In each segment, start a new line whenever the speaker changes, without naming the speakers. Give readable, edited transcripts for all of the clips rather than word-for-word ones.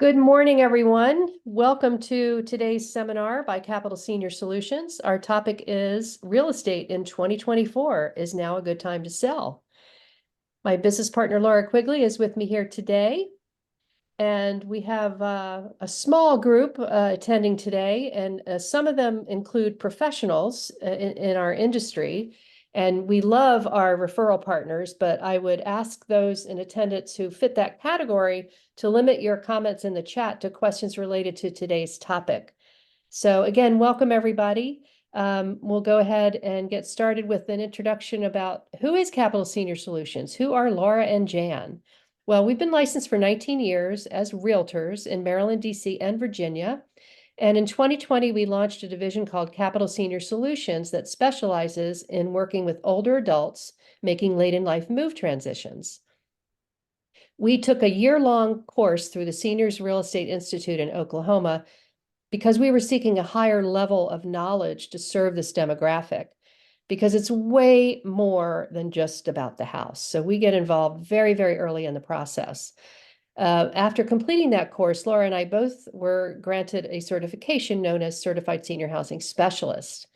Good morning, everyone. Welcome to today's seminar by Capital Senior Solutions. Our topic is real estate in 2024 is now a good time to sell. My business partner, Laura Quigley, is with me here today. And we have a small group attending today, and some of them include professionals in our industry. And we love our referral partners, but I would ask those in attendance who fit that category to limit your comments in the chat to questions related to today's topic. So again, welcome everybody. We'll go ahead and get started with an introduction about who is Capital Senior Solutions? Who are Laura and Jan? Well, we've been licensed for 19 years as realtors in Maryland, DC, and Virginia. And in 2020, we launched a division called Capital Senior Solutions that specializes in working with older adults making late in life move transitions. We took a year-long course through the Seniors Real Estate Institute in Oklahoma because we were seeking a higher level of knowledge to serve this demographic, because it's way more than just about the house. So we get involved very, very early in the process. After completing that course, Laura and I both were granted a certification known as Certified Senior Housing Specialist.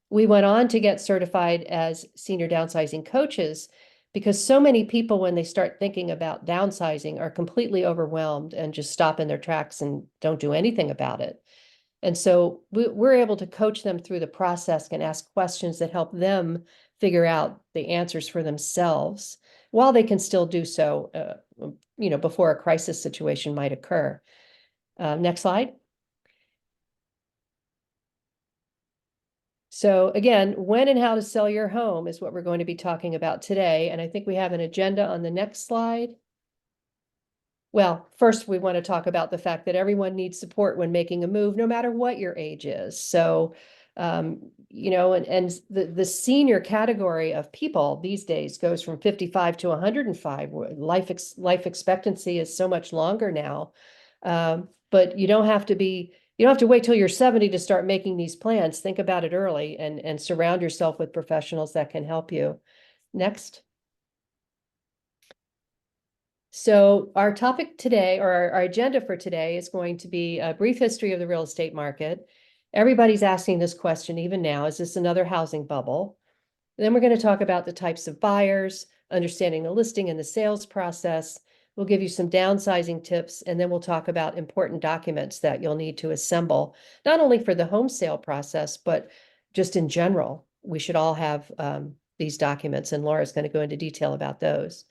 We went on to get certified as senior downsizing coaches because so many people, when they start thinking about downsizing, are completely overwhelmed and just stop in their tracks and don't do anything about it. And so we're able to coach them through the process and ask questions that help them figure out the answers for themselves while they can still do so, before a crisis situation might occur. Next slide. So again, when and how to sell your home is what we're going to be talking about today. And I think we have an agenda on the next slide. Well, first, we want to talk about the fact that everyone needs support when making a move, no matter what your age is. So, and the senior category of people these days goes from 55 to 105. Life expectancy is so much longer now. But you don't have to wait till you're 70 to start making these plans. Think about it early and surround yourself with professionals that can help you. Next. So our topic today, or our agenda for today, is going to be a brief history of the real estate market. Everybody's asking this question even now, is this another housing bubble? Then we're going to talk about the types of buyers, understanding the listing and the sales process. We'll give you some downsizing tips, and then we'll talk about important documents that you'll need to assemble, not only for the home sale process, but just in general. We should all have these documents, and Laura's going to go into detail about those.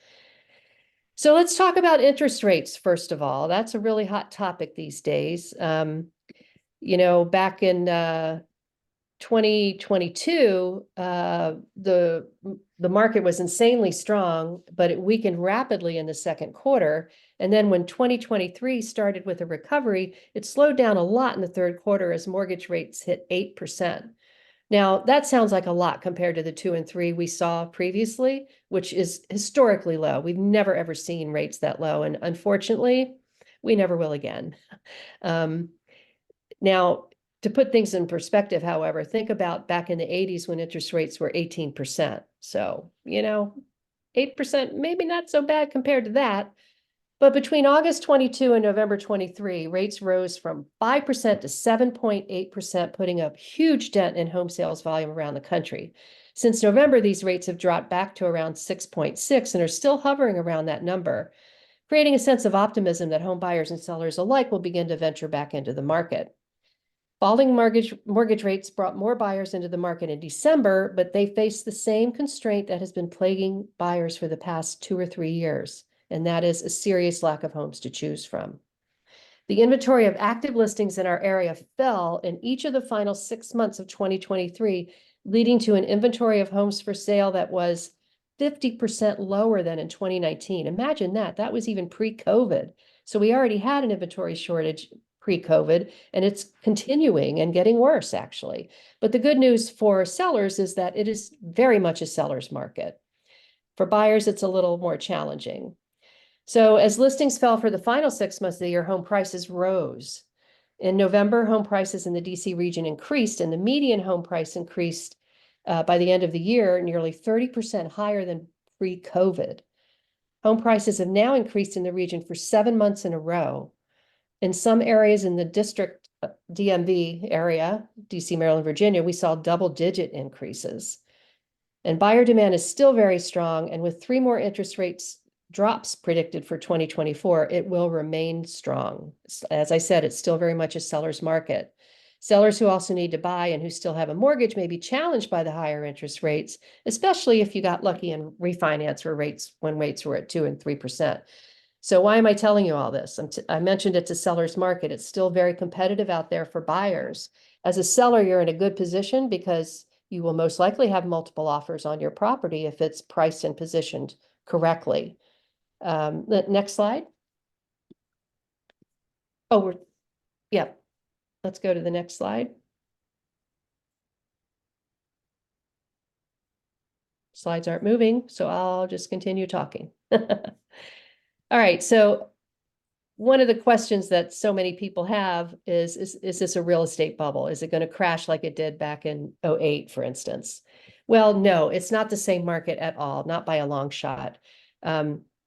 So let's talk about interest rates, first of all. That's a really hot topic these days. Back in 2022, the market was insanely strong, but it weakened rapidly in the second quarter. And then when 2023 started with a recovery, it slowed down a lot in the third quarter as mortgage rates hit 8%. Now, that sounds like a lot compared to the 2 and 3 we saw previously, which is historically low. We've never, ever seen rates that low. And unfortunately, we never will again. Now, to put things in perspective, however, think about back in the 80s when interest rates were 18%. So, 8%, maybe not so bad compared to that. But between August 22 and November 23, rates rose from 5% to 7.8%, putting a huge dent in home sales volume around the country. Since November, these rates have dropped back to around 6.6 and are still hovering around that number, creating a sense of optimism that home buyers and sellers alike will begin to venture back into the market. Falling mortgage rates brought more buyers into the market in December, but they faced the same constraint that has been plaguing buyers for the past 2 or 3 years. And that is a serious lack of homes to choose from. The inventory of active listings in our area fell in each of the final 6 months of 2023, leading to an inventory of homes for sale that was 50% lower than in 2019. Imagine that. That was even pre-COVID. So we already had an inventory shortage pre-COVID, and it's continuing and getting worse, actually. But the good news for sellers is that it is very much a seller's market. For buyers, it's a little more challenging. So as listings fell for the final 6 months of the year, home prices rose. In November, home prices in the DC region increased, and the median home price increased by the end of the year, nearly 30% higher than pre-COVID. Home prices have now increased in the region for 7 months in a row. In some areas in the district DMV area, DC, Maryland, Virginia, we saw double-digit increases. And buyer demand is still very strong, and with 3 more interest rates drops predicted for 2024, it will remain strong. As I said, it's still very much a seller's market. Sellers who also need to buy and who still have a mortgage may be challenged by the higher interest rates, especially if you got lucky and refinance when rates were at 2 and 3%. So why am I telling you all this? I mentioned it's a seller's market. It's still very competitive out there for buyers. As a seller, you're in a good position because you will most likely have multiple offers on your property if it's priced and positioned correctly. The next slide. Oh, yeah. Let's go to the next slide. Slides aren't moving, so I'll just continue talking. All right, so one of the questions that so many people have is this a real estate bubble? Is it going to crash like it did back in 2008, for instance? Well, no, it's not the same market at all, not by a long shot.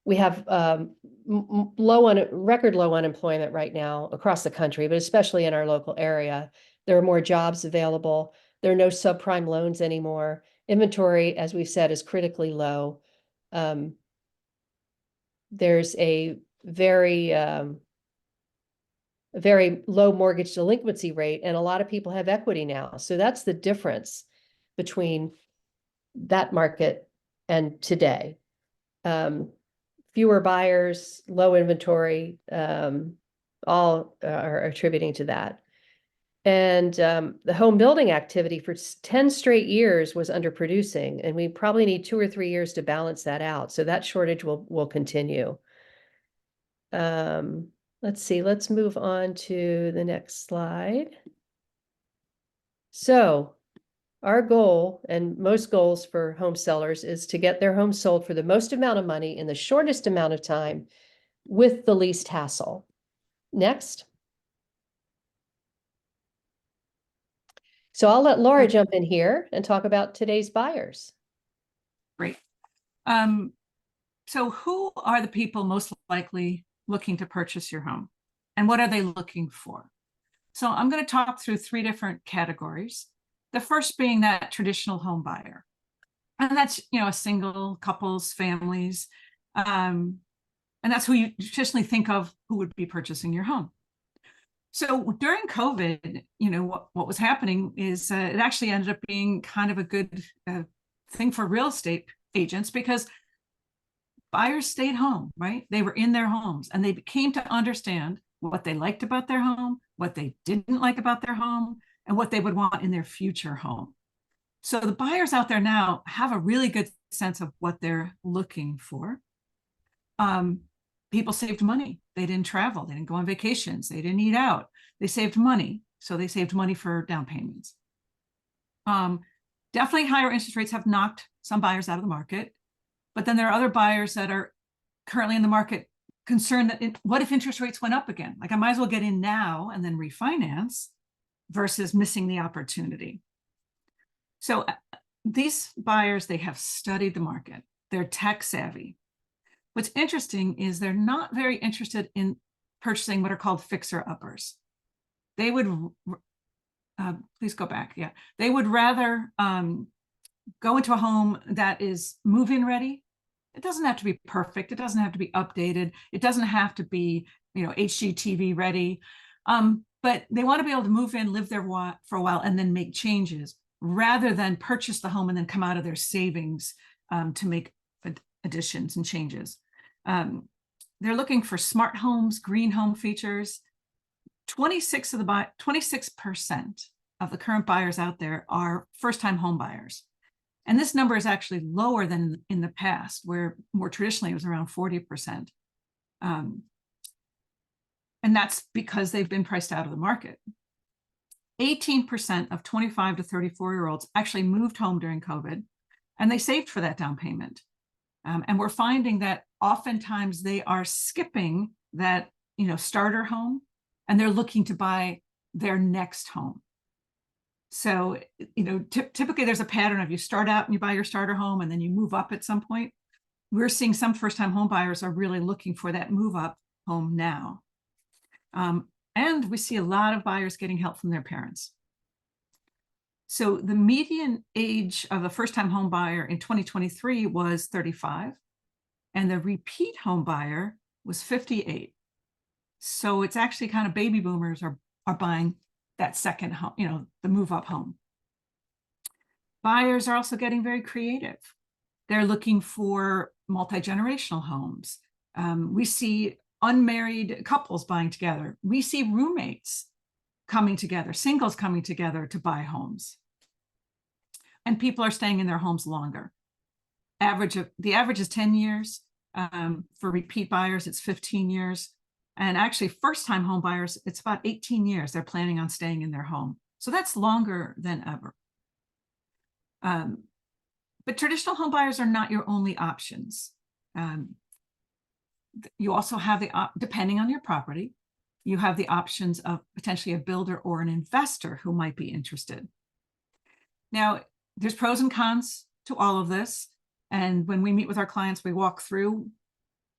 We have record low unemployment right now across the country, but especially in our local area. There are more jobs available. There are no subprime loans anymore. Inventory, as we've said, is critically low. There's a very low mortgage delinquency rate, and a lot of people have equity now. So that's the difference between that market and today. Fewer buyers, low inventory, all are attributing to that. And the home building activity for 10 straight years was underproducing, and we probably need 2 or 3 years to balance that out. So that shortage will continue. Let's see, let's move on to the next slide. So our goal, and most goals for home sellers, is to get their home sold for the most amount of money in the shortest amount of time with the least hassle. Next. So I'll let Laura jump in here and talk about today's buyers.
Great. So who are the people most likely looking to purchase your home, and what are they looking for? So I'm going to talk through 3 different categories. The first being that traditional home buyer, and that's, a single, couples, families, and that's who you traditionally think of who would be purchasing your home. So during COVID, what was happening is it actually ended up being kind of a good thing for real estate agents, because buyers stayed home, right? They were in their homes, and they came to understand what they liked about their home, what they didn't like about their home, and what they would want in their future home. So the buyers out there now have a really good sense of what they're looking for. People saved money. They didn't travel. They didn't go on vacations. They didn't eat out. They saved money. So they saved money for down payments. Definitely higher interest rates have knocked some buyers out of the market. But then there are other buyers that are currently in the market concerned that what if interest rates went up again? Like, I might as well get in now and then refinance versus missing the opportunity. So these buyers, they have studied the market. They're tech savvy. What's interesting is they're not very interested in purchasing what are called fixer-uppers. They would, please go back, yeah. They would rather go into a home that is move-in ready. It doesn't have to be perfect. It doesn't have to be updated. It doesn't have to be, HGTV ready. But they want to be able to move in, live there for a while, and then make changes, rather than purchase the home and then come out of their savings to make additions and changes. They're looking for smart homes, green home features. 26% of the current buyers out there are first-time home buyers. And this number is actually lower than in the past, where more traditionally it was around 40%. And that's because they've been priced out of the market. 18% of 25 to 34-year-olds actually moved home during COVID, and they saved for that down payment. And we're finding that oftentimes they are skipping that, starter home, and they're looking to buy their next home. So, typically there's a pattern of you start out and you buy your starter home and then you move up at some point. We're seeing some first-time home buyers are really looking for that move up home now. And we see a lot of buyers getting help from their parents. So the median age of a first-time home buyer in 2023 was 35, and the repeat home buyer was 58. So it's actually kind of baby boomers are buying that second home, the move-up home. Buyers are also getting very creative. They're looking for multi-generational homes. We see unmarried couples buying together. We see roommates coming together, singles coming together to buy homes. And people are staying in their homes longer. The average is 10 years. For repeat buyers, it's 15 years. And actually, first-time home buyers, it's about 18 years they're planning on staying in their home. So that's longer than ever. But traditional home buyers are not your only options. You also have depending on your property, you have the options of potentially a builder or an investor who might be interested. Now, there's pros and cons to all of this. And when we meet with our clients, we walk through,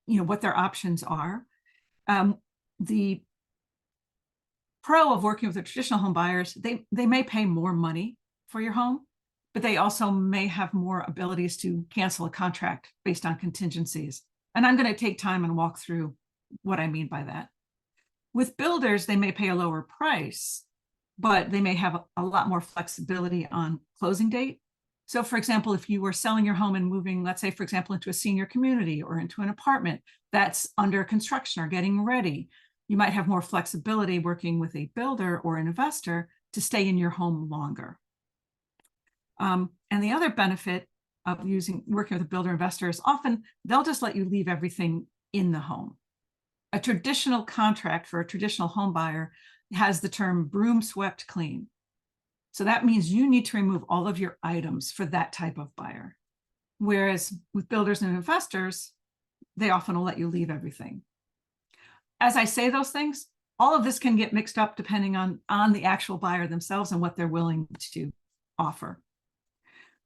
what their options are. The pro of working with the traditional home buyers, they may pay more money for your home, but they also may have more abilities to cancel a contract based on contingencies. And I'm going to take time and walk through what I mean by that. With builders, they may pay a lower price, but they may have a lot more flexibility on closing date. So for example, if you were selling your home and moving, let's say, for example, into a senior community or into an apartment that's under construction or getting ready, you might have more flexibility working with a builder or an investor to stay in your home longer. And the other benefit of working with a builder investor is often they'll just let you leave everything in the home. A traditional contract for a traditional home buyer has the term broom swept clean. So that means you need to remove all of your items for that type of buyer. Whereas with builders and investors, they often will let you leave everything. As I say those things, all of this can get mixed up depending on the actual buyer themselves and what they're willing to offer.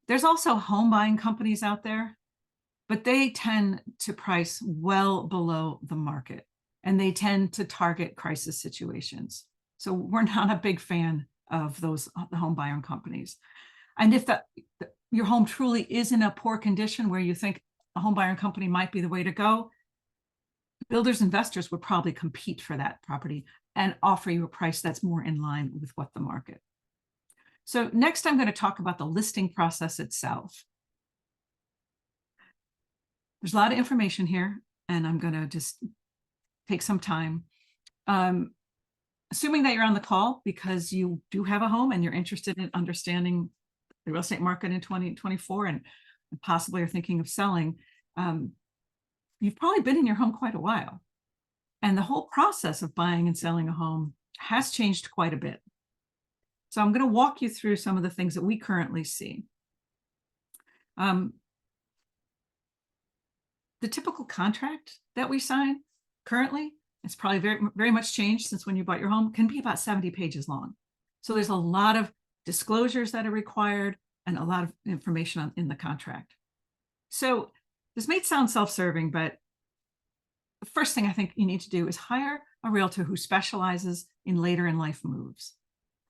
There's also home buying companies out there, but they tend to price well below the market, and they tend to target crisis situations. So we're not a big fan of the home buyer companies. And if your home truly is in a poor condition where you think a home buyer company might be the way to go, builders investors would probably compete for that property and offer you a price that's more in line with what the market. So next, I'm going to talk about the listing process itself. There's a lot of information here, and I'm going to just take some time. Assuming that you're on the call because you do have a home and you're interested in understanding the real estate market in 2024 and possibly are thinking of selling, you've probably been in your home quite a while. And the whole process of buying and selling a home has changed quite a bit. So I'm going to walk you through some of the things that we currently see. The typical contract that we sign currently, it's probably very, very much changed since when you bought your home, can be about 70 pages long. So there's a lot of disclosures that are required and a lot of information in the contract. So this may sound self-serving, but the first thing I think you need to do is hire a realtor who specializes in later in life moves.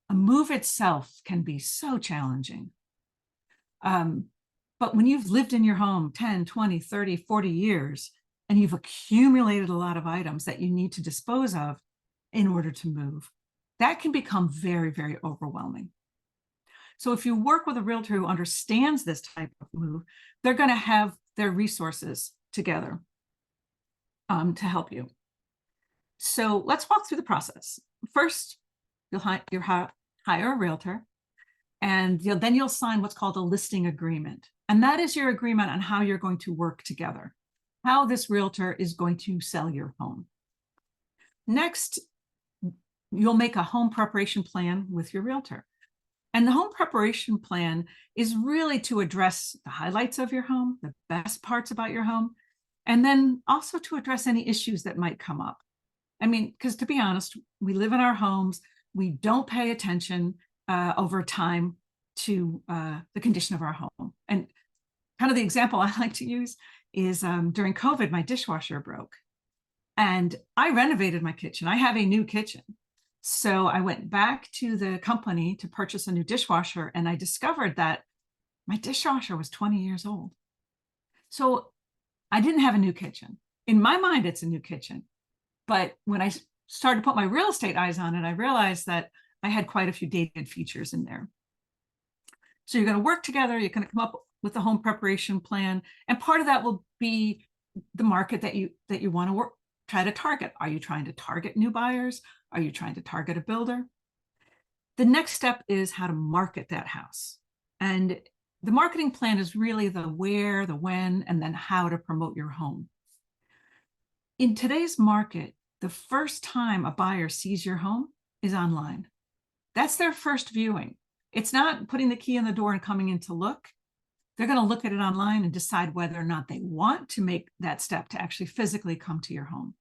A move itself can be so challenging. But when you've lived in your home 10, 20, 30, 40 years, and you've accumulated a lot of items that you need to dispose of in order to move, that can become very, very overwhelming. So if you work with a realtor who understands this type of move, they're going to have their resources together to help you. So let's walk through the process. First, you'll hire a realtor, and then you'll sign what's called a listing agreement. And that is your agreement on how you're going to work together, how this realtor is going to sell your home. Next, you'll make a home preparation plan with your realtor. And the home preparation plan is really to address the highlights of your home, the best parts about your home, and then also to address any issues that might come up. I mean, because to be honest, we live in our homes, we don't pay attention over time to the condition of our home. And kind of the example I like to use is during COVID, my dishwasher broke. And I renovated my kitchen. I have a new kitchen. So I went back to the company to purchase a new dishwasher, and I discovered that my dishwasher was 20 years old. So I didn't have a new kitchen. In my mind, it's a new kitchen. But when I started to put my real estate eyes on it, I realized that I had quite a few dated features in there. So you're going to work together. You're going to come up with a home preparation plan. And part of that will be the market that you want to try to target. Are you trying to target new buyers? Are you trying to target a builder? The next step is how to market that house. And the marketing plan is really the where, the when, and then how to promote your home. In today's market, the first time a buyer sees your home is online. That's their first viewing. It's not putting the key in the door and coming in to look. They're going to look at it online and decide whether or not they want to make that step to actually physically come to your home.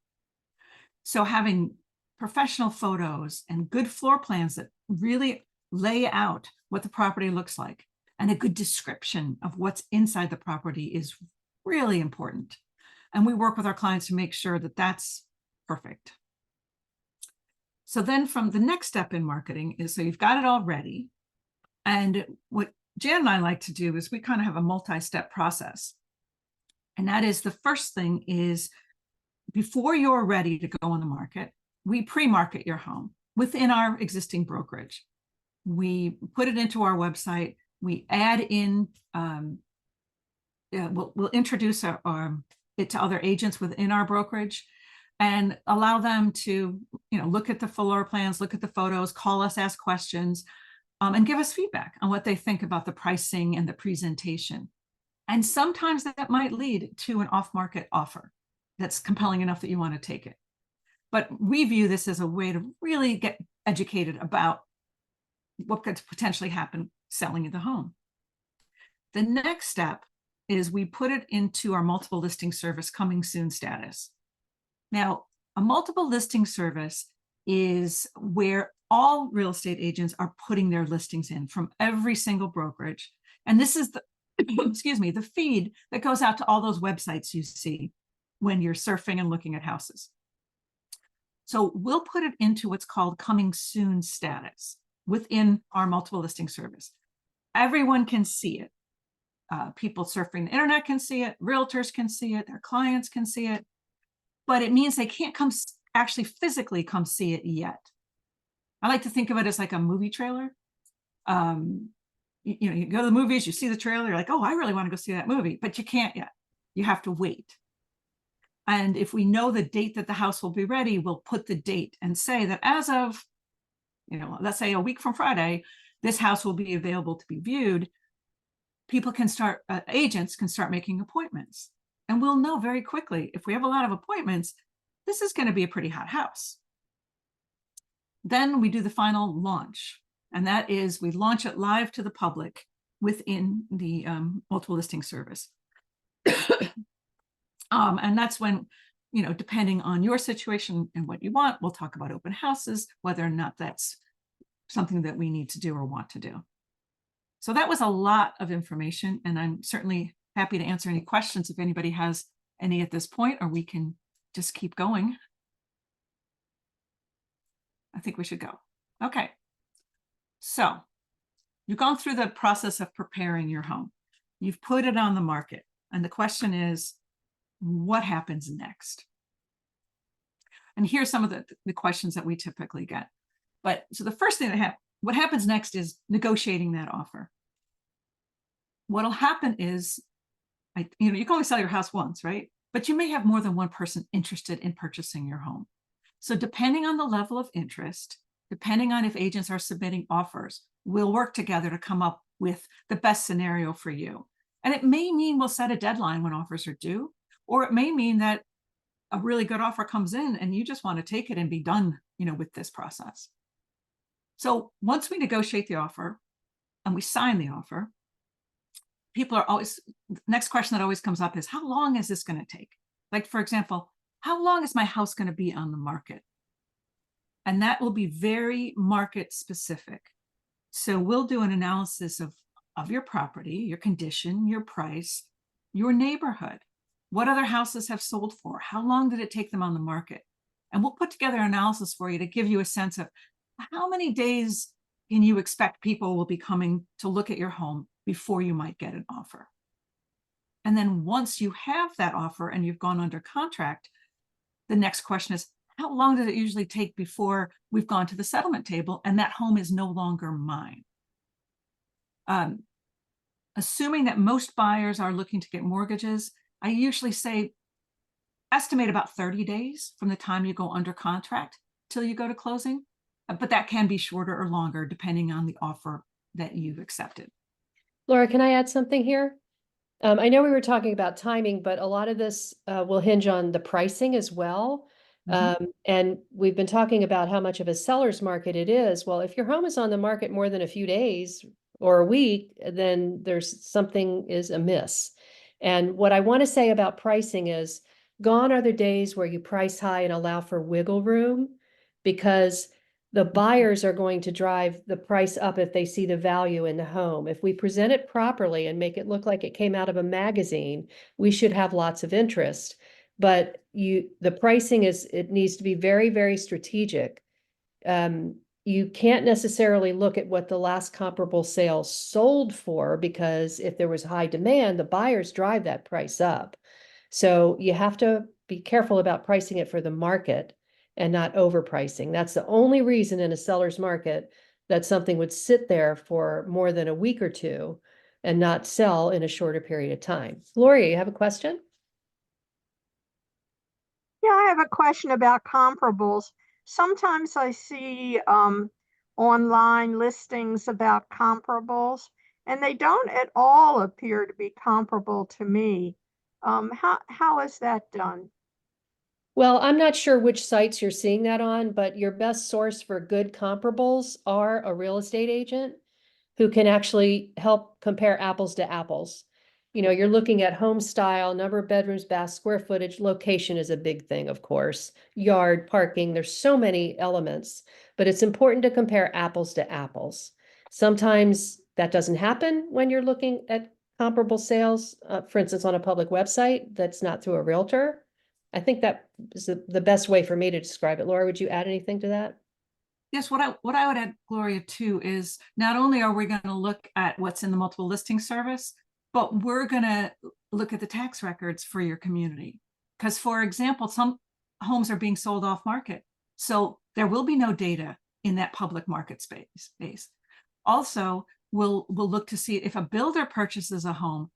So having professional photos and good floor plans that really lay out what the property looks like and a good description of what's inside the property is really important. And we work with our clients to make sure that that's perfect. So then from the next step in marketing is, so you've got it all ready. And what Jan and I like to do is we kind of have a multi-step process. And that is, the first thing is, before you're ready to go on the market, we pre-market your home within our existing brokerage. We put it into our website. We add in, we'll introduce it to other agents within our brokerage and allow them to, look at the floor plans, look at the photos, call us, ask questions, and give us feedback on what they think about the pricing and the presentation. And sometimes that might lead to an off-market offer that's compelling enough that you want to take it. But we view this as a way to really get educated about what could potentially happen selling the home. The next step is we put it into our multiple listing service coming soon status. Now, a multiple listing service is where all real estate agents are putting their listings in from every single brokerage. And this is the, excuse me, the feed that goes out to all those websites you see when you're surfing and looking at houses. So we'll put it into what's called coming soon status within our multiple listing service. Everyone can see it. People surfing the internet can see it. Realtors can see it. Their clients can see it. But it means they can't actually physically come see it yet. I like to think of it as like a movie trailer. You go to the movies, you see the trailer, you're like, oh, I really want to go see that movie, but you can't yet. You have to wait. And if we know the date that the house will be ready, we'll put the date and say that as of, let's say a week from Friday, this house will be available to be viewed. People can start, agents can start making appointments. And we'll know very quickly, if we have a lot of appointments, this is going to be a pretty hot house. Then we do the final launch. And that is, we launch it live to the public within the multiple listing service. And that's when, depending on your situation and what you want, we'll talk about open houses, whether or not that's something that we need to do or want to do. So that was a lot of information, and I'm certainly happy to answer any questions if anybody has any at this point, or we can just keep going. I think we should go. Okay. So you've gone through the process of preparing your home. You've put it on the market. And the question is, what happens next? And here's some of the questions that we typically get. But so the first thing what happens next is negotiating that offer. What'll happen is, you can only sell your house once, right? But you may have more than one person interested in purchasing your home. So depending on the level of interest, depending on if agents are submitting offers, we'll work together to come up with the best scenario for you. And it may mean we'll set a deadline when offers are due, or it may mean that a really good offer comes in and you just want to take it and be done, with this process. So once we negotiate the offer and we sign the offer, people are always, the next question that always comes up is, how long is this going to take? Like, for example, how long is my house going to be on the market? And that will be very market specific. So we'll do an analysis of your property, your condition, your price, your neighborhood. what other houses have sold for, how long did it take them on the market? And we'll put together an analysis for you to give you a sense of how many days can you expect people will be coming to look at your home before you might get an offer. And then once you have that offer and you've gone under contract, the next question is, how long does it usually take before we've gone to the settlement table and that home is no longer mine? Assuming that most buyers are looking to get mortgages, I usually say estimate about 30 days from the time you go under contract till you go to closing. But that can be shorter or longer depending on the offer that you've accepted.
Laura, can I add something here? I know we were talking about timing, but a lot of this will hinge on the pricing as well. And we've been talking about how much of a seller's market it is. Well, if your home is on the market more than a few days or a week, then there's something is amiss. And what I want to say about pricing is gone are the days where you price high and allow for wiggle room, because the buyers are going to drive the price up if they see the value in the home. If we present it properly and make it look like it came out of a magazine, we should have lots of interest. But the pricing it needs to be very, very strategic. You can't necessarily look at what the last comparable sale sold for, because if there was high demand, the buyers drive that price up. So you have to be careful about pricing it for the market and not overpricing. That's the only reason in a seller's market that something would sit there for more than a week or two and not sell in a shorter period of time. Gloria, you have a question?
Yeah, I have a question about comparables. Sometimes I see online listings about comparables, and they don't at all appear to be comparable to me. How is that done?
Well, I'm not sure which sites you're seeing that on, but your best source for good comparables are a real estate agent who can actually help compare apples to apples. You know, you're looking at home style, number of bedrooms, baths, square footage, location is a big thing, of course, yard, parking, there's so many elements, but it's important to compare apples to apples. Sometimes that doesn't happen when you're looking at comparable sales, for instance, on a public website that's not through a realtor. I think that is the best way for me to describe it. Laura, would you add anything to that?
Yes, what I would add, Gloria, too, is not only are we going to look at what's in the multiple listing service, but we're going to look at the tax records for your community. Because, for example, some homes are being sold off market. So there will be no data in that public market space. Also, we'll look to see if a builder purchases a home,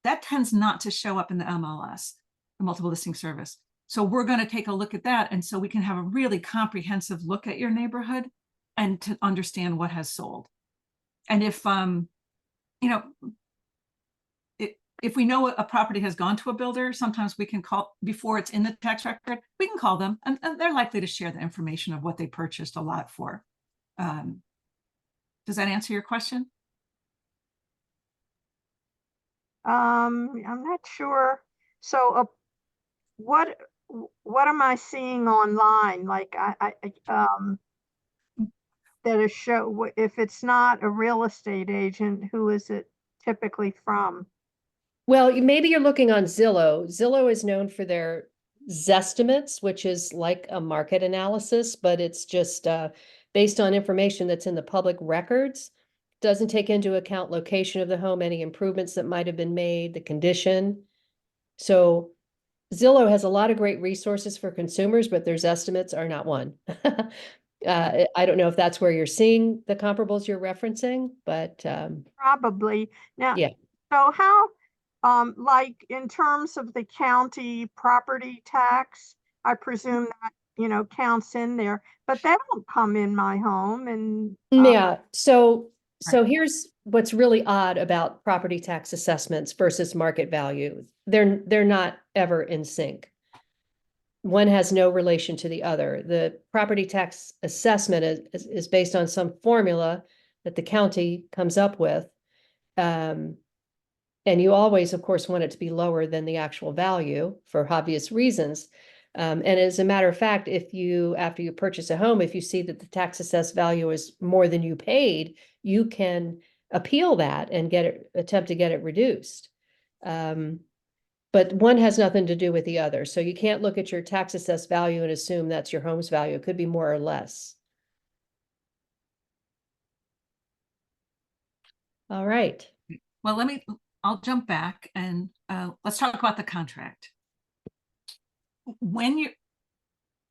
that tends not to show up in the MLS, the multiple listing service. So we're going to take a look at that. And so we can have a really comprehensive look at your neighborhood and to understand what has sold. And if, you know, if we know a property has gone to a builder, sometimes we can call before it's in the tax record, we can call them and they're likely to share the information of what they purchased a lot for. Does that answer your question?
I'm not sure. So what am I seeing online? Like that is show, if it's not a real estate agent, who is it typically from?
Well, maybe you're looking on Zillow. Zillow is known for their Zestimates, which is like a market analysis, but it's just based on information that's in the public records. Doesn't take into account location of the home, any improvements that might have been made, the condition. So Zillow has a lot of great resources for consumers, but their estimates are not one. I don't know if that's where you're seeing the comparables you're referencing, but
Probably. Now,
yeah.
so how, like in terms of the county property tax, I presume that, counts in there, but they don't come in my home and.
Yeah, so
Right.
here's what's really odd about property tax assessments versus market value. They're not ever in sync. One has no relation to the other. The property tax assessment is based on some formula that the county comes up with. And you always, of course, want it to be lower than the actual value for obvious reasons. And as a matter of fact, after you purchase a home, if you see that the tax assessed value is more than you paid, you can appeal that and attempt to get it reduced. But one has nothing to do with the other. So you can't look at your tax assessed value and assume that's your home's value. It could be more or less. All right.
Well, I'll jump back and let's talk about the contract. When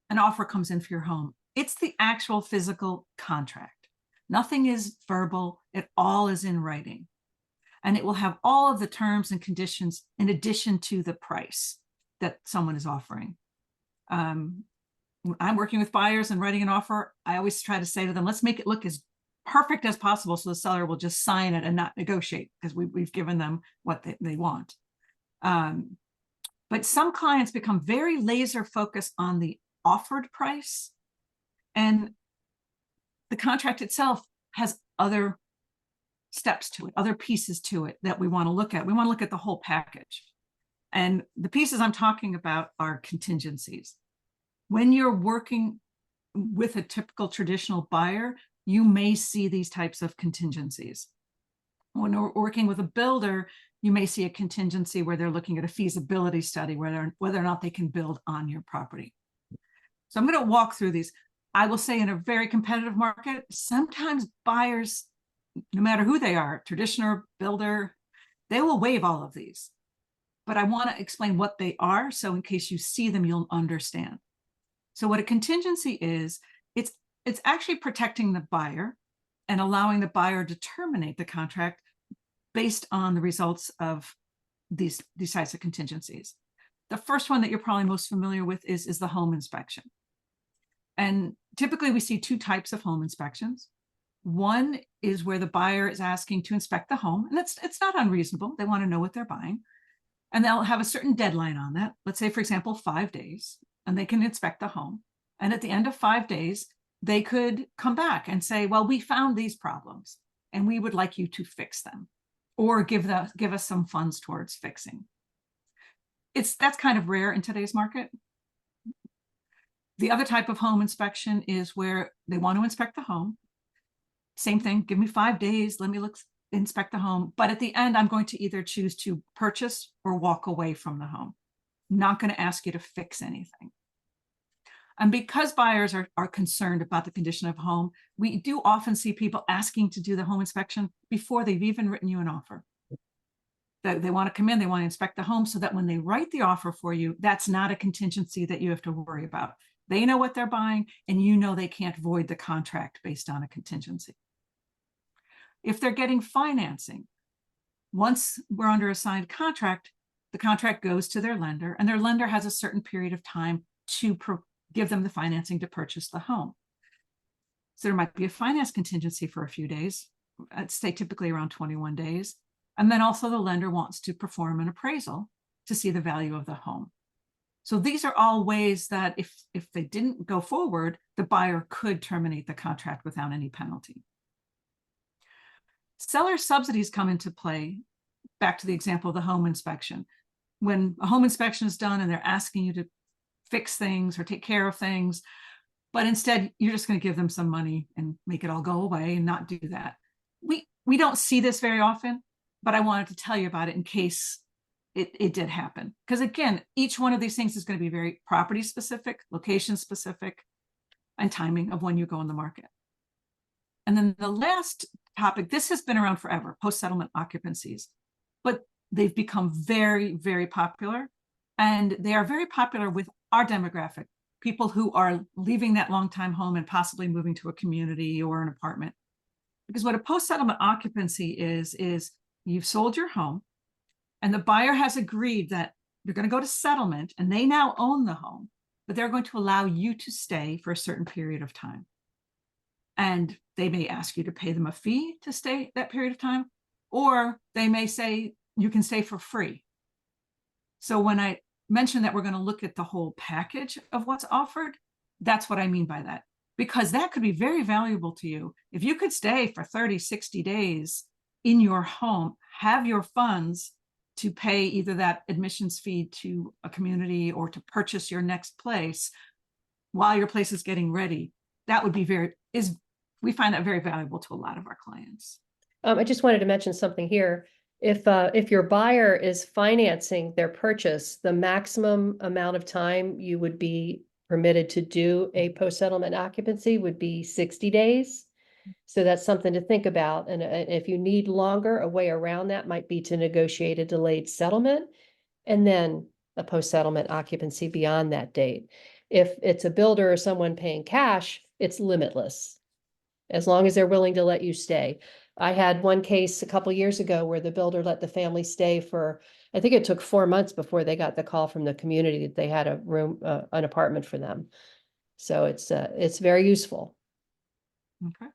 an offer comes in for your home, it's the actual physical contract. Nothing is verbal. It all is in writing. And it will have all of the terms and conditions in addition to the price that someone is offering. When I'm working with buyers and writing an offer, I always try to say to them, let's make it look as perfect as possible so the seller will just sign it and not negotiate, because we've given them what they want. But some clients become very laser focused on the offered price, and the contract itself has other steps to it, other pieces to it that we want to look at. We want to look at the whole package. And the pieces I'm talking about are contingencies. When you're working with a typical traditional buyer, you may see these types of contingencies. When we're working with a builder, you may see a contingency where they're looking at a feasibility study, whether or not they can build on your property. So I'm going to walk through these. I will say in a very competitive market, sometimes buyers, no matter who they are, traditional or builder, they will waive all of these. But I want to explain what they are, so in case you see them, you'll understand. So what a contingency is, it's actually protecting the buyer and allowing the buyer to terminate the contract based on the results of these types of contingencies. The first one that you're probably most familiar with is the home inspection. And typically we see two types of home inspections. One is where the buyer is asking to inspect the home, and it's not unreasonable. They want to know what they're buying. And they'll have a certain deadline on that. Let's say, for example, 5 days, and they can inspect the home. And at the end of 5 days, they could come back and say, well, we found these problems and we would like you to fix them, or give us some funds towards fixing. That's kind of rare in today's market. The other type of home inspection is where they want to inspect the home. Same thing, give me 5 days, let me inspect the home. But at the end, I'm going to either choose to purchase or walk away from the home. I'm not going to ask you to fix anything. And because buyers are concerned about the condition of home, we do often see people asking to do the home inspection before they've even written you an offer. They want to come in, they want to inspect the home, so that when they write the offer for you, that's not a contingency that you have to worry about. They know what they're buying, and you know they can't void the contract based on a contingency. If they're getting financing, once we're under a signed contract, the contract goes to their lender, and their lender has a certain period of time to give them the financing to purchase the home. So there might be a finance contingency for a few days, I'd say typically around 21 days. And then also the lender wants to perform an appraisal to see the value of the home. So these are all ways that if they didn't go forward, the buyer could terminate the contract without any penalty. Seller subsidies come into play, back to the example of the home inspection. When a home inspection is done and they're asking you to fix things or take care of things, but instead you're just going to give them some money and make it all go away and not do that. We don't see this very often, but I wanted to tell you about it in case it did happen. Because again, each one of these things is going to be very property specific, location specific, and timing of when you go on the market. And then the last topic, this has been around forever, post-settlement occupancies, but they've become very, very popular. And they are very popular with our demographic, people who are leaving that long-time home and possibly moving to a community or an apartment. Because what a post-settlement occupancy is you've sold your home and the buyer has agreed that you're going to go to settlement and they now own the home, but they're going to allow you to stay for a certain period of time. And they may ask you to pay them a fee to stay that period of time, or they may say you can stay for free. So when I mention that we're going to look at the whole package of what's offered, that's what I mean by that. Because that could be very valuable to you. If you could stay for 30, 60 days in your home, have your funds to pay either that admissions fee to a community or to purchase your next place while your place is getting ready, that would be we find that very valuable to a lot of our clients.
I just wanted to mention something here. If your buyer is financing their purchase, the maximum amount of time you would be permitted to do a post-settlement occupancy would be 60 days. So that's something to think about. And if you need longer, a way around that might be to negotiate a delayed settlement and then a post-settlement occupancy beyond that date. If it's a builder or someone paying cash, it's limitless, as long as they're willing to let you stay. I had one case a couple years ago where the builder let the family stay for, I think it took 4 months before they got the call from the community that they had a room, an apartment for them. So it's very useful.
Okay.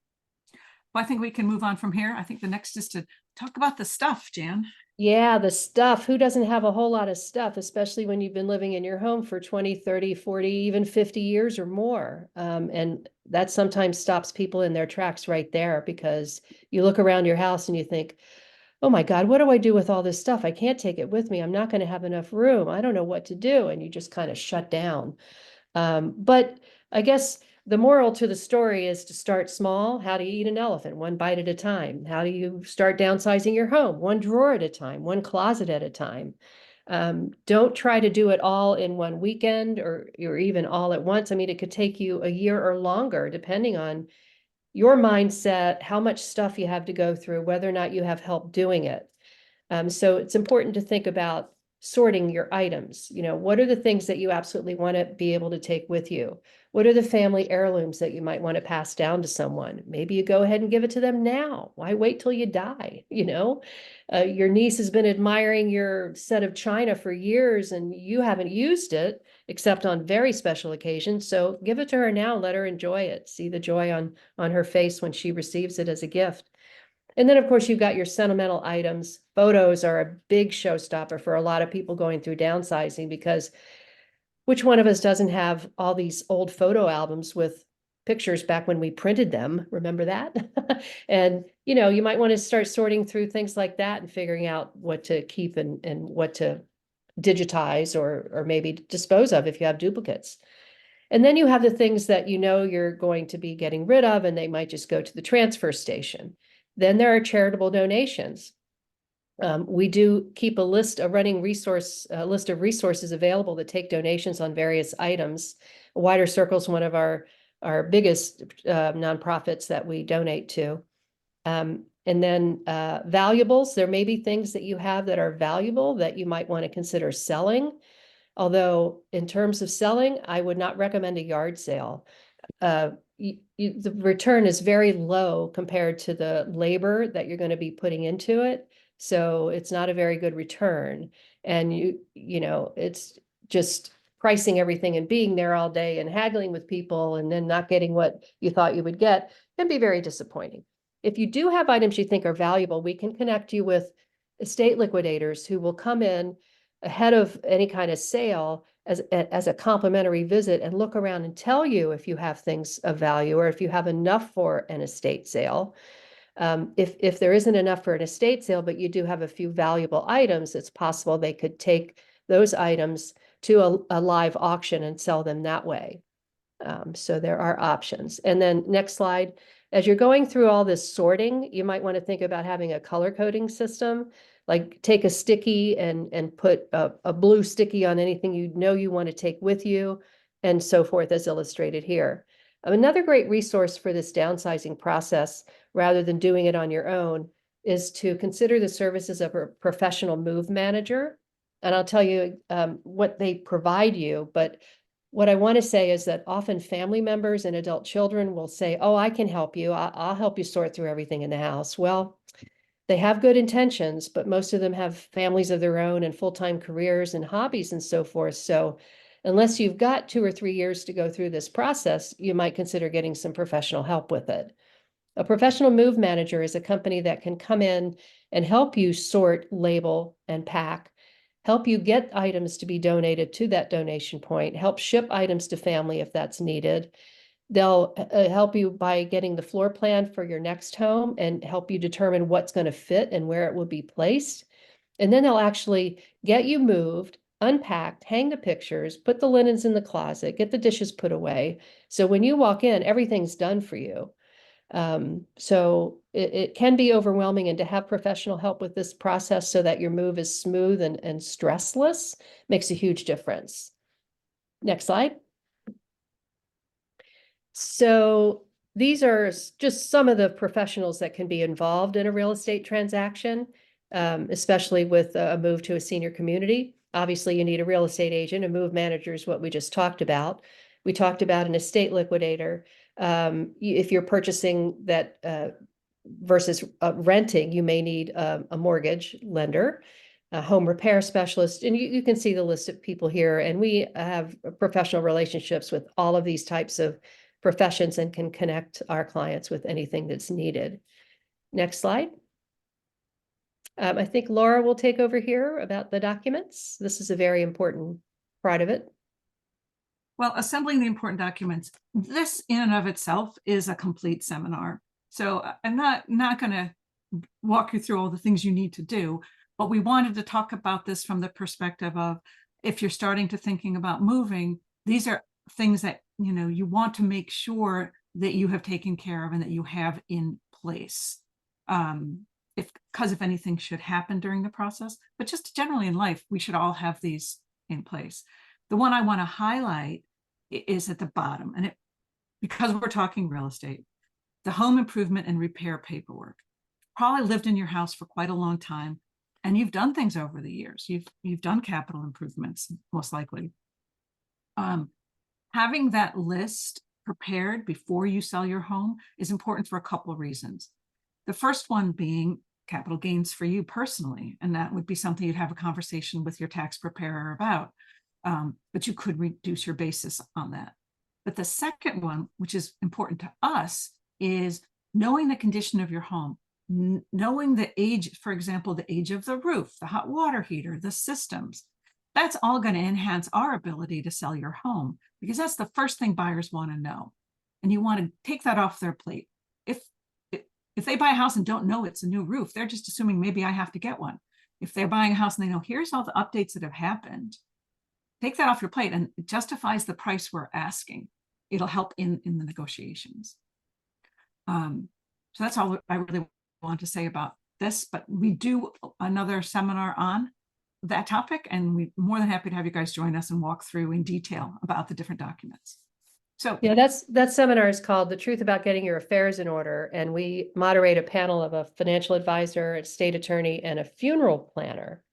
Well, I think we can move on from here. I think the next is to talk about the stuff, Jan.
Yeah, the stuff. Who doesn't have a whole lot of stuff, especially when you've been living in your home for 20, 30, 40, even 50 years or more. And that sometimes stops people in their tracks right there, because you look around your house and you think, oh my God, what do I do with all this stuff? I can't take it with me. I'm not going to have enough room. I don't know what to do. And you just kind of shut down. But I guess the moral to the story is to start small. How do you eat an elephant? One bite at a time. How do you start downsizing your home? One drawer at a time, one closet at a time. Don't try to do it all in one weekend or even all at once. I mean, it could take you a year or longer, depending on your mindset, how much stuff you have to go through, whether or not you have help doing it. So it's important to think about sorting your items. You know, what are the things that you absolutely want to be able to take with you? What are the family heirlooms that you might want to pass down to someone? Maybe you go ahead and give it to them now. Why wait till you die? You know, your niece has been admiring your set of china for years and you haven't used it except on very special occasions. So give it to her now, let her enjoy it. See the joy on her face when she receives it as a gift. And then, of course, you've got your sentimental items. Photos are a big showstopper for a lot of people going through downsizing, because which one of us doesn't have all these old photo albums with pictures back when we printed them? Remember that? And, you know, you might want to start sorting through things like that and figuring out what to keep and what to digitize or maybe dispose of if you have duplicates. And then you have the things that you know you're going to be getting rid of, and they might just go to the transfer station. Then there are charitable donations. We do keep a list, a running resource, a list of resources available that take donations on various items. Wider Circle is one of our biggest nonprofits that we donate to. And then valuables, there may be things that you have that are valuable that you might want to consider selling. Although in terms of selling, I would not recommend a yard sale. The return is very low compared to the labor that you're going to be putting into it. So it's not a very good return. And you know, it's just pricing everything and being there all day and haggling with people and then not getting what you thought you would get can be very disappointing. If you do have items you think are valuable, we can connect you with estate liquidators who will come in ahead of any kind of sale as a complimentary visit and look around and tell you if you have things of value or if you have enough for an estate sale. If there isn't enough for an estate sale, but you do have a few valuable items, it's possible they could take those items to a live auction and sell them that way. So there are options. And then next slide, as you're going through all this sorting, you might want to think about having a color coding system. Like take a sticky and put a blue sticky on anything you know you want to take with you, and so forth, as illustrated here. Another great resource for this downsizing process, rather than doing it on your own, is to consider the services of a professional move manager. And I'll tell you what they provide you, but what I want to say is that often family members and adult children will say, oh, I can help you. I'll help you sort through everything in the house. Well, they have good intentions, but most of them have families of their own and full-time careers and hobbies and so forth. So unless you've got 2 or 3 years to go through this process, you might consider getting some professional help with it. A professional move manager is a company that can come in and help you sort, label, and pack, help you get items to be donated to that donation point, help ship items to family if that's needed. They'll help you by getting the floor plan for your next home and help you determine what's going to fit and where it will be placed. And then they'll actually get you moved, unpacked, hang the pictures, put the linens in the closet, get the dishes put away. So when you walk in, everything's done for you. So it can be overwhelming, and to have professional help with this process so that your move is smooth and stressless makes a huge difference. Next slide. So these are just some of the professionals that can be involved in a real estate transaction, especially with a move to a senior community. Obviously, you need a real estate agent. A move manager is what we just talked about. We talked about an estate liquidator. If you're purchasing that versus renting, you may need a mortgage lender, a home repair specialist, and you can see the list of people here. And we have professional relationships with all of these types of professions and can connect our clients with anything that's needed. Next slide. I think Laura will take over here about the documents. This is a very important part of it.
Well, assembling the important documents, this in and of itself is a complete seminar. So I'm not going to walk you through all the things you need to do, but we wanted to talk about this from the perspective of, if you're starting to thinking about moving, these are things that, you know, you want to make sure that you have taken care of and that you have in place. Because if anything should happen during the process, but just generally in life, we should all have these in place. The one I want to highlight is at the bottom, and because we're talking real estate, the home improvement and repair paperwork. Probably lived in your house for quite a long time, and you've done things over the years. You've done capital improvements, most likely. Having that list prepared before you sell your home is important for a couple of reasons. The first one being capital gains for you personally, and that would be something you'd have a conversation with your tax preparer about. But you could reduce your basis on that. But the second one, which is important to us, is knowing the condition of your home, knowing the age, for example, the age of the roof, the hot water heater, the systems. That's all going to enhance our ability to sell your home, because that's the first thing buyers want to know. And you want to take that off their plate. If they buy a house and don't know it's a new roof, they're just assuming maybe I have to get one. If they're buying a house and they know, here's all the updates that have happened, take that off your plate, and it justifies the price we're asking. It'll help in the negotiations. So that's all I really want to say about this, but we do another seminar on that topic, and we're more than happy to have you guys join us and walk through in detail about the different documents. So
yeah, that seminar is called The Truth About Getting Your Affairs in Order, and we moderate a panel of a financial advisor, a state attorney, and a funeral planner.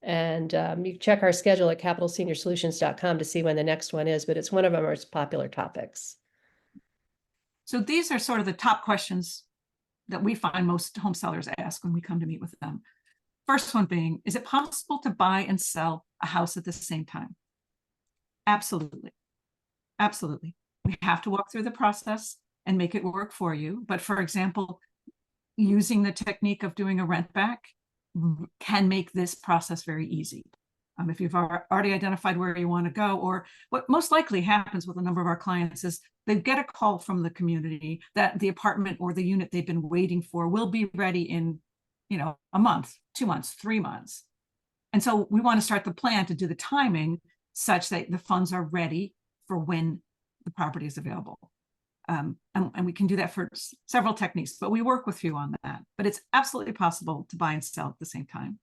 And you can check our schedule at capitalseniorsolutions.com to see when the next one is, but it's one of our most popular topics.
So these are sort of the top questions that we find most home sellers ask when we come to meet with them. First one being, is it possible to buy and sell a house at the same time? Absolutely. Absolutely. We have to walk through the process and make it work for you. But for example, using the technique of doing a rent back can make this process very easy. If you've already identified where you want to go, or what most likely happens with a number of our clients is they get a call from the community that the apartment or the unit they've been waiting for will be ready in, you know, a month, 2 months, 3 months. And so we want to start the plan to do the timing such that the funds are ready for when the property is available. And we can do that for several techniques, but we work with you on that. But it's absolutely possible to buy and sell at the same time.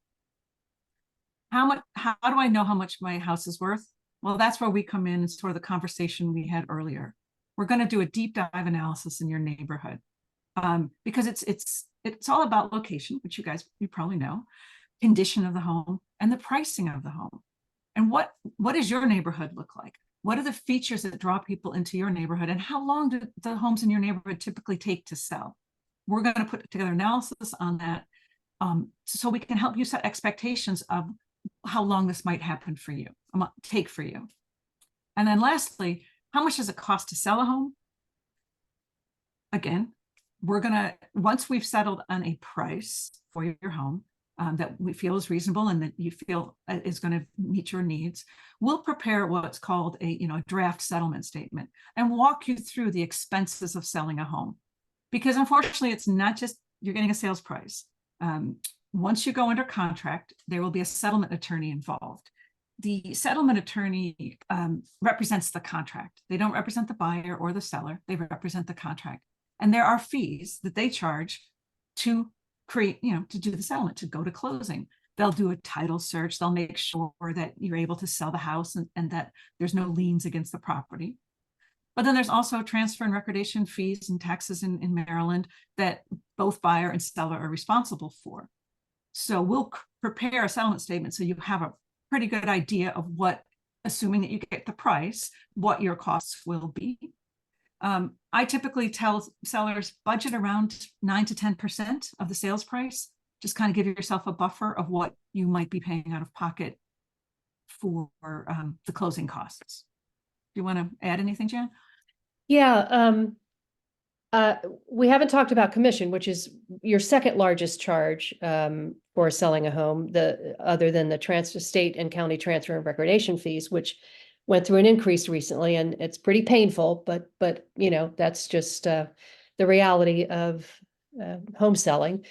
How do I know how much my house is worth? Well, that's where we come in, and sort of the conversation we had earlier. We're going to do a deep dive analysis in your neighborhood, because it's all about location, which you probably know, condition of the home, and the pricing of the home. And what does your neighborhood look like? What are the features that draw people into your neighborhood, and how long do the homes in your neighborhood typically take to sell? We're going to put together analysis on that, so we can help you set expectations of how long this might take for you. And then lastly, how much does it cost to sell a home? Again, once we've settled on a price for your home, that we feel is reasonable and that you feel is going to meet your needs, we'll prepare what's called a draft settlement statement and walk you through the expenses of selling a home. Because unfortunately, it's not just you're getting a sales price. Once you go under contract, there will be a settlement attorney involved. The settlement attorney represents the contract. They don't represent the buyer or the seller. They represent the contract. And there are fees that they charge to create, to do the settlement, to go to closing. They'll do a title search. They'll make sure that you're able to sell the house and that there's no liens against the property. But then there's also transfer and recordation fees and taxes in Maryland that both buyer and seller are responsible for. So we'll prepare a settlement statement so you have a pretty good idea of what, assuming that you get the price, what your costs will be. I typically tell sellers budget around 9 to 10% of the sales price. Just kind of give yourself a buffer of what you might be paying out of pocket for the closing costs. Do you want to add anything, Jan?
Yeah, we haven't talked about commission, which is your second largest charge for selling a home, other than the state and county transfer and recordation fees, which went through an increase recently, and it's pretty painful, but that's just the reality of home selling.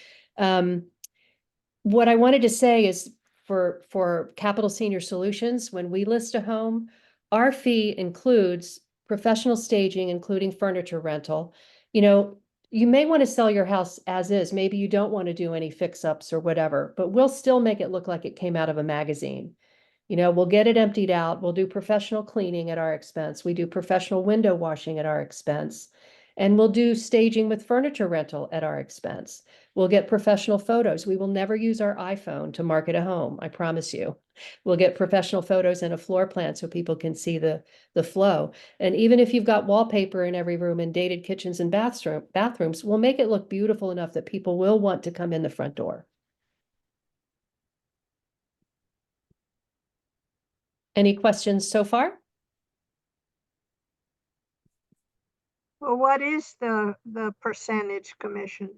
What I wanted to say is for Capital Senior Solutions, when we list a home, our fee includes professional staging, including furniture rental. You may want to sell your house as is. Maybe you don't want to do any fix-ups or whatever, but we'll still make it look like it came out of a magazine. We'll get it emptied out. We'll do professional cleaning at our expense. We do professional window washing at our expense. And we'll do staging with furniture rental at our expense. We'll get professional photos. We will never use our iPhone to market a home, I promise you. We'll get professional photos and a floor plan so people can see the flow. And even if you've got wallpaper in every room and dated kitchens and bathrooms, we'll make it look beautiful enough that people will want to come in the front door. Any questions so far?
Well, what is the percentage commission?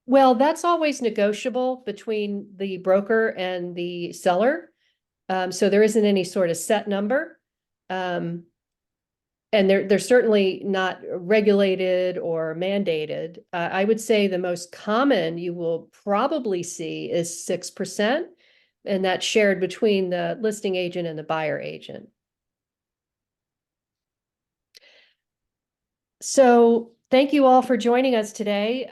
Well, that's always negotiable between the broker and the seller. So there isn't any sort of set number. And they're certainly not regulated or mandated. I would say the most common you will probably see is 6%, and that's shared between the listing agent and the buyer agent. So thank you all for joining us today.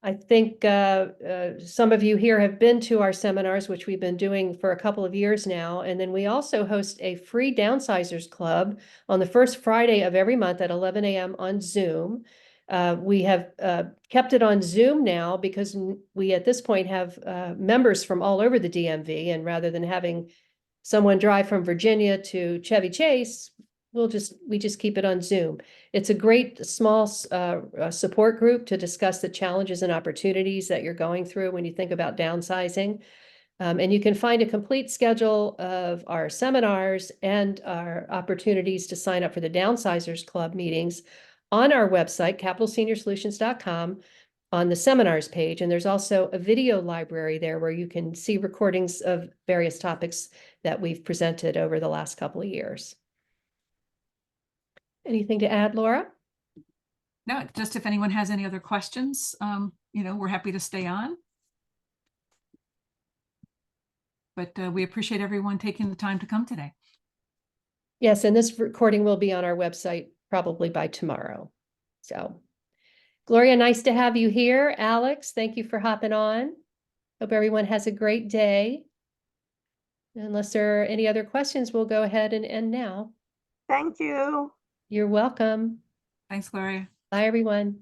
I think some of you here have been to our seminars, which we've been doing for a couple of years now. And then we also host a free Downsizers Club on the first Friday of every month at 11 a.m. on Zoom. We have kept it on Zoom now because we at this point have members from all over the DMV. And rather than having someone drive from Virginia to Chevy Chase, we just keep it on Zoom. It's a great small support group to discuss the challenges and opportunities that you're going through when you think about downsizing. And you can find a complete schedule of our seminars and our opportunities to sign up for the Downsizers Club meetings on our website, capitalseniorsolutions.com, on the seminars page. And there's also a video library there where you can see recordings of various topics that we've presented over the last couple of years. Anything to add, Laura?
No, just if anyone has any other questions, we're happy to stay on. But we appreciate everyone taking the time to come today.
Yes, and this recording will be on our website probably by tomorrow. So, Gloria, nice to have you here. Alex, thank you for hopping on. Hope everyone has a great day. Unless there are any other questions, we'll go ahead and end now.
Thank you.
You're welcome.
Thanks, Gloria.
Bye, everyone.